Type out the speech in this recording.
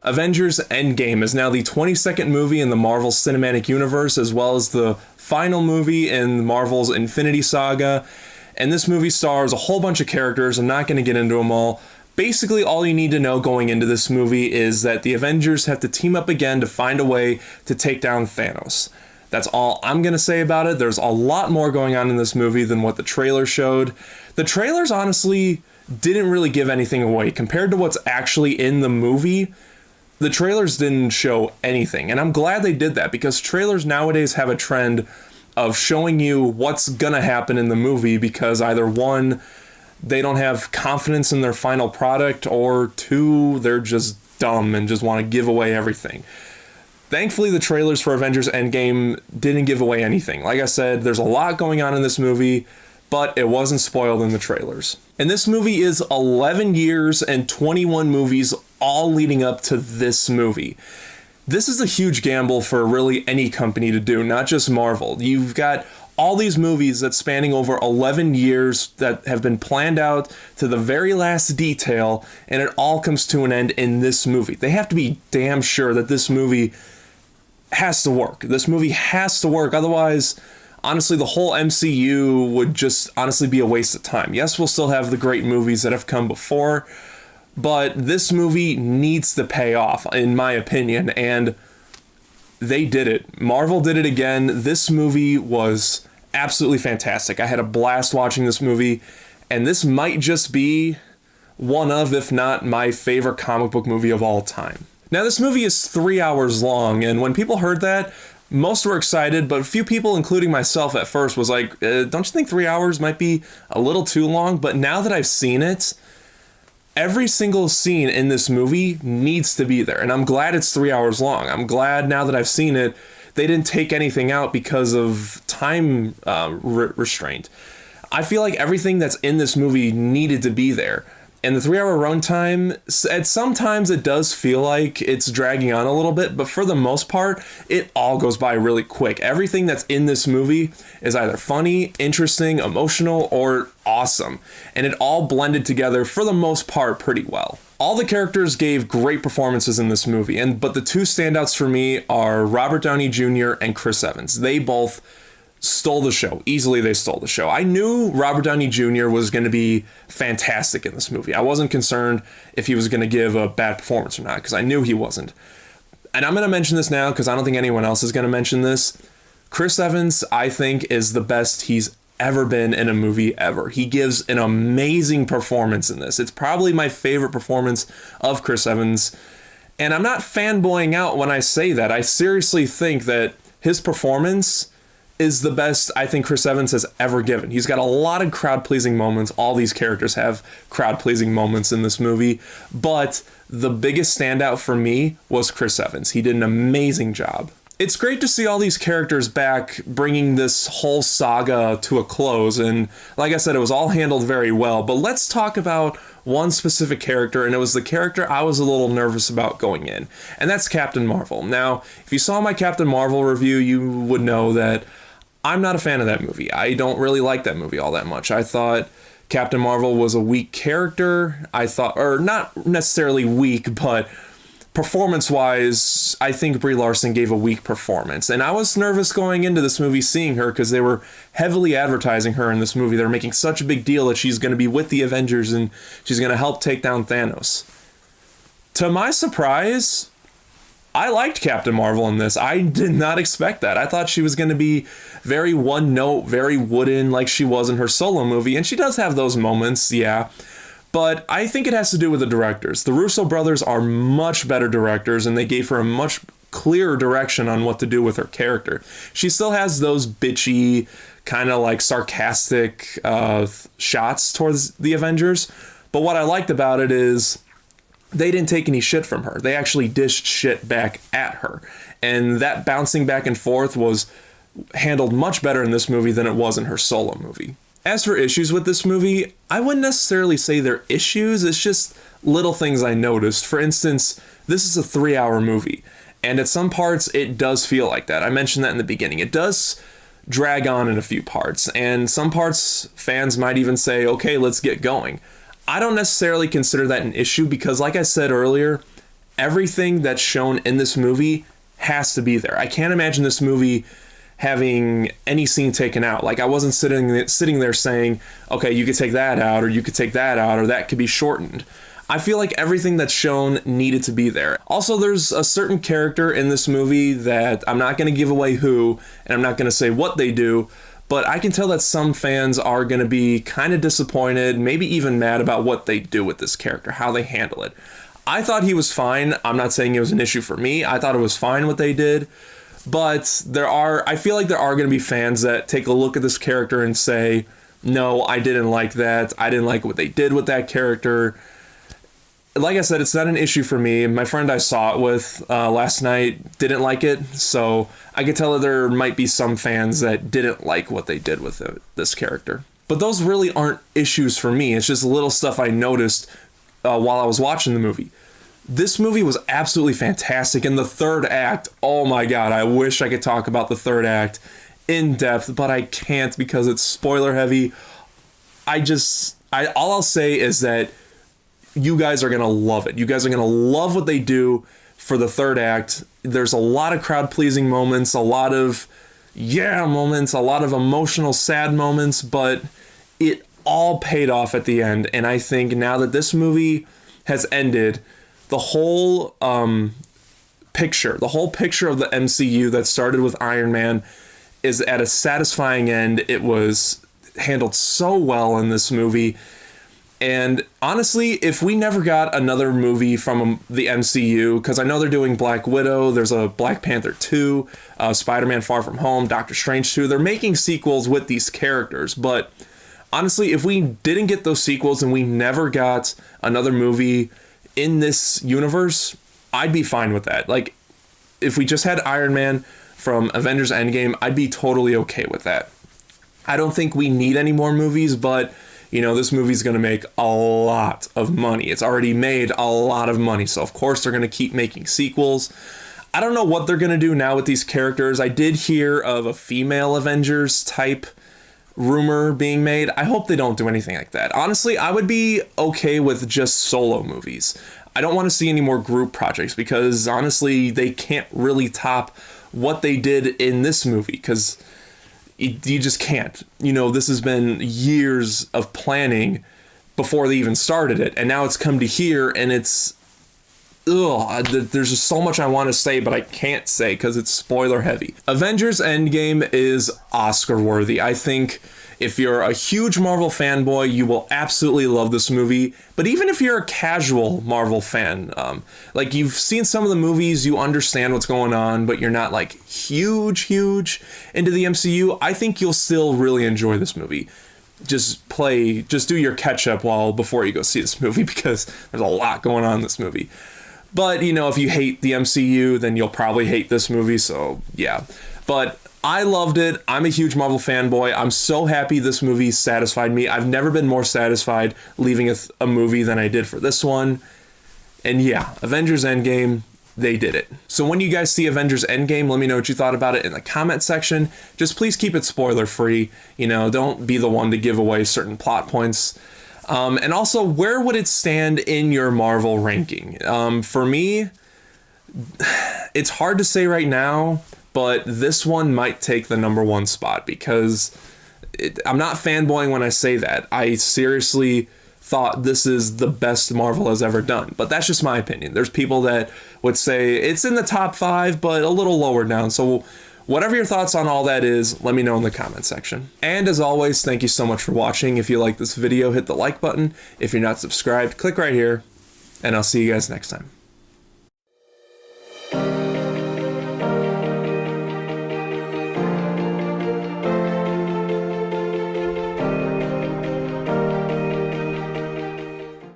Avengers Endgame is now the 22nd movie in the Marvel Cinematic Universe, as well as the final movie in Marvel's Infinity Saga. And this movie stars a whole bunch of characters. I'm not going to get into them all. Basically, all you need to know going into this movie is that the Avengers have to team up again to find a way to take down Thanos. That's all I'm going to say about it. There's a lot more going on in this movie than what the trailer showed. The trailers honestly didn't really give anything away. Compared to what's actually in the movie, the trailers didn't show anything. And I'm glad they did that, because trailers nowadays have a trend of showing you what's going to happen in the movie, because either one, they don't have confidence in their final product, or two, they're just dumb and just want to give away everything. Thankfully, the trailers for Avengers Endgame didn't give away anything. Like I said, there's a lot going on in this movie, but it wasn't spoiled in the trailers. And this movie is 11 years and 21 movies all leading up to this movie. This is a huge gamble for really any company to do, not just Marvel. You've got all these movies that's spanning over 11 years that have been planned out to the very last detail, and it all comes to an end in this movie. They have to be damn sure that this movie has to work. This movie has to work. Otherwise, honestly, the whole MCU would just honestly be a waste of time. Yes, we'll still have the great movies that have come before, but this movie needs to pay off, in my opinion, and they did it. Marvel did it again. This movie was absolutely fantastic. I had a blast watching this movie, and this might just be one of, if not my favorite comic book movie of all time. Now, this movie is 3 hours long, and when people heard that, most were excited, but a few people, including myself at first, was like, don't you think 3 hours might be a little too long? But now that I've seen it, every single scene in this movie needs to be there, and I'm glad it's 3 hours long. I'm glad now that I've seen it, they didn't take anything out because of time restraint. I feel like everything that's in this movie needed to be there. And the 3 hour runtime, at sometimes it does feel like it's dragging on a little bit, but for the most part, it all goes by really quick. Everything that's in this movie is either funny, interesting, emotional, or awesome. And it all blended together for the most part pretty well. All the characters gave great performances in this movie, but the two standouts for me are Robert Downey Jr. and Chris Evans. They both stole the show. Easily they stole the show. I knew Robert Downey Jr. was going to be fantastic in this movie. I wasn't concerned if he was going to give a bad performance or not, because I knew he wasn't. And I'm going to mention this now because I don't think anyone else is going to mention this. Chris Evans, I think, is the best he's ever been in a movie ever. He gives an amazing performance in this. It's probably my favorite performance of Chris Evans. And I'm not fanboying out when I say that. I seriously think that his performance is the best I think Chris Evans has ever given. He's got a lot of crowd-pleasing moments. All these characters have crowd-pleasing moments in this movie, but the biggest standout for me was Chris Evans. He did an amazing job. It's great to see all these characters back, bringing this whole saga to a close, and like I said, it was all handled very well, but let's talk about one specific character, and it was the character I was a little nervous about going in, and that's Captain Marvel. Now, if you saw my Captain Marvel review, you would know that I'm not a fan of that movie. I don't really like that movie all that much. I thought Captain Marvel was a weak character. I thought, or not necessarily weak, but performance-wise, I think Brie Larson gave a weak performance. And I was nervous going into this movie seeing her because they were heavily advertising her in this movie. They're making such a big deal that she's going to be with the Avengers and she's going to help take down Thanos. To my surprise, I liked Captain Marvel in this. I did not expect that. I thought she was going to be very one note, very wooden like she was in her solo movie. And she does have those moments, yeah. But I think it has to do with the directors. The Russo brothers are much better directors, and they gave her a much clearer direction on what to do with her character. She still has those bitchy, kind of like sarcastic shots towards the Avengers. But what I liked about it is they didn't take any shit from her. They actually dished shit back at her. And that bouncing back and forth was handled much better in this movie than it was in her solo movie. As for issues with this movie, I wouldn't necessarily say they're issues, it's just little things I noticed. For instance, this is a 3-hour movie, and at some parts it does feel like that. I mentioned that in the beginning. It does drag on in a few parts, and some parts fans might even say, okay, let's get going. I don't necessarily consider that an issue because, like I said earlier, everything that's shown in this movie has to be there. I can't imagine this movie having any scene taken out. Like, I wasn't sitting there saying, okay, you could take that out, or you could take that out, or that could be shortened. I feel like everything that's shown needed to be there. Also, there's a certain character in this movie that I'm not going to give away who, and I'm not going to say what they do, but I can tell that some fans are going to be kind of disappointed, maybe even mad about what they do with this character, how they handle it. I thought he was fine. I'm not saying it was an issue for me. I thought it was fine what they did. But I feel like there are going to be fans that take a look at this character and say, no, I didn't like that. I didn't like what they did with that character. Like I said, it's not an issue for me. My friend I saw it with last night didn't like it. So I could tell that there might be some fans that didn't like what they did with this character. But those really aren't issues for me. It's just little stuff I noticed while I was watching the movie. This movie was absolutely fantastic. And the third act, oh my God, I wish I could talk about the third act in depth, but I can't because it's spoiler heavy. All I'll say is that you guys are going to love it. You guys are going to love what they do for the third act. There's a lot of crowd pleasing moments, a lot of moments, a lot of emotional sad moments, but it all paid off at the end. And I think now that this movie has ended, the whole picture of the MCU that started with Iron Man is at a satisfying end. It was handled so well in this movie. And honestly, if we never got another movie from the MCU, because I know they're doing Black Widow, there's a Black Panther 2, Spider-Man Far From Home, Doctor Strange 2, they're making sequels with these characters. But honestly, if we didn't get those sequels and we never got another movie in this universe, I'd be fine with that. Like, if we just had Iron Man from Avengers Endgame, I'd be totally okay with that. I don't think we need any more movies, but you know, this movie's going to make a lot of money. It's already made a lot of money, so of course they're going to keep making sequels. I don't know what they're going to do now with these characters. I did hear of a female Avengers type rumor being made. I hope they don't do anything like that. Honestly, I would be okay with just solo movies. I don't want to see any more group projects because honestly, they can't really top what they did in this movie because you just can't. You know, this has been years of planning before they even started it, and now it's come to here, and it's there's just so much I want to say, but I can't say because it's spoiler heavy. Avengers Endgame is Oscar worthy. I think if you're a huge Marvel fanboy, you will absolutely love this movie. But even if you're a casual Marvel fan, like you've seen some of the movies, you understand what's going on, but you're not like huge into the MCU, I think you'll still really enjoy this movie. Just do your catch up before you go see this movie because there's a lot going on in this movie. But, you know, if you hate the MCU, then you'll probably hate this movie, so yeah. But I loved it. I'm a huge Marvel fanboy. I'm so happy this movie satisfied me. I've never been more satisfied leaving a movie than I did for this one. And yeah, Avengers Endgame, they did it. So when you guys see Avengers Endgame, let me know what you thought about it in the comment section. Just please keep it spoiler free. You know, don't be the one to give away certain plot points. And also, where would it stand in your Marvel ranking? For me, it's hard to say right now, but this one might take the #1 spot because I'm not fanboying when I say that. I seriously thought this is the best Marvel has ever done, but that's just my opinion. There's people that would say it's in the top 5, but a little lower down. So whatever your thoughts on all that is, let me know in the comment section. And as always, thank you so much for watching. If you like this video, hit the like button. If you're not subscribed, click right here, and I'll see you guys next time.